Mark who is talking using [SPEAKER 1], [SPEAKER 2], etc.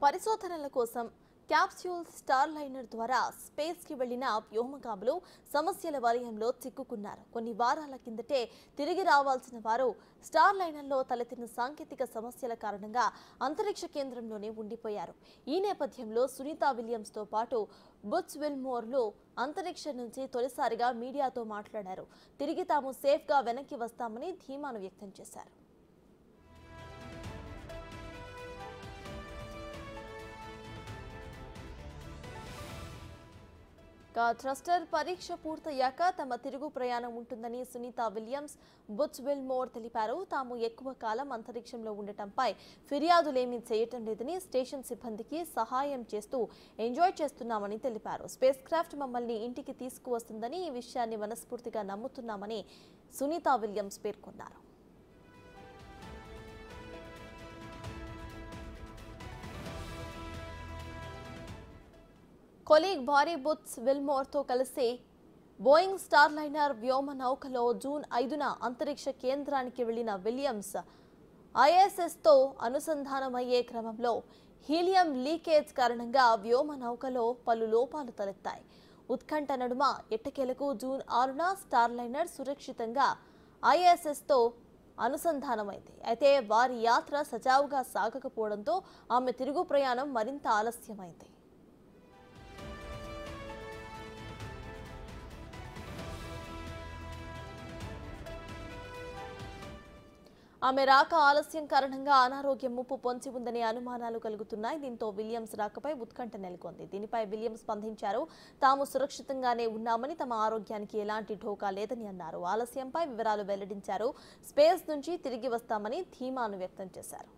[SPEAKER 1] పరిశోధనల కోసం capsule star liner ద్వారా స్పేస్ కి వెళ్లిన వ్యోమగాములు సమస్యల వలయంలో చిక్కుకున్నారు. కొన్ని వారాల కిందటే తిరిగి రావాల్సిన వారు స్టార్ లైనర్లో తలెత్తిన సాంకేతిక సమస్యల కారణంగా అంతరిక్ష కేంద్రంలోనే ఉండిపోయారు. ఈ నేపథ్యంలో సునీతా విలియమ్స్ తో పాటు బుచ్ విల్మోర్లు అంతరిక్షం నుంచి తొలిసారిగా మీడియాతో మాట్లాడారు. తిరిగి తాము సేఫ్ గా వెనక్కి వస్తామని ధీమాను వ్యక్తం చేశారు. థ్రస్టర్ పరీక్ష పూర్తయ్యాక తమ తిరుగు ప్రయాణం ఉంటుందని సునీతా విలియమ్స్, బుచ్ విల్మోర్ తెలిపారు. తాము ఎక్కువ కాలం అంతరిక్షంలో ఉండటంపై ఫిర్యాదులేమీ చేయటం లేదని, స్టేషన్ సిబ్బందికి సహాయం చేస్తూ ఎంజాయ్ చేస్తున్నామని తెలిపారు. స్పేస్ క్రాఫ్ట్ మమ్మల్ని ఇంటికి తీసుకువస్తుందని, ఈ విషయాన్ని మనస్ఫూర్తిగా నమ్ముతున్నామని సునీతా విలియమ్స్ పేర్కొన్నారు. కొలీగ్ భారీ బుచ్ విల్మోర్తో కలిసి బోయింగ్ స్టార్ లైనర్ వ్యోమ నౌకలో జూన్ 5న అంతరిక్ష కేంద్రానికి వెళ్లిన విలియమ్స్ ఐఎస్ఎస్తో అనుసంధానమయ్యే క్రమంలో హీలియం లీకేజ్ కారణంగా వ్యోమ నౌకలో పలు లోపాలు తలెత్తాయి. ఉత్కంఠ నడుమ ఎట్టకేలకు జూన్ 6న స్టార్ లైనర్ సురక్షితంగా ఐఎస్ఎస్తో అనుసంధానమైంది. అయితే వారి యాత్ర సజావుగా సాగకపోవడంతో ఆమె తిరుగు ప్రయాణం మరింత ఆలస్యమైంది. ఆమె రాక ఆలస్యం కారణంగా అనారోగ్య ముప్పు పొంచి ఉందనే అనుమానాలు కలుగుతున్నాయి. దీంతో విలియమ్స్ రాకపై ఉత్కంఠ నెలకొంది. దీనిపై విలియమ్స్ స్పందించారు. తాము సురక్షితంగానే ఉన్నామని, తమ ఆరోగ్యానికి ఎలాంటి ఢోకా లేదని అన్నారు. ఆలస్యంపై వివరాలు వెల్లడించారు. స్పేస్ నుంచి తిరిగి వస్తామని ధీమాను వ్యక్తం చేశారు.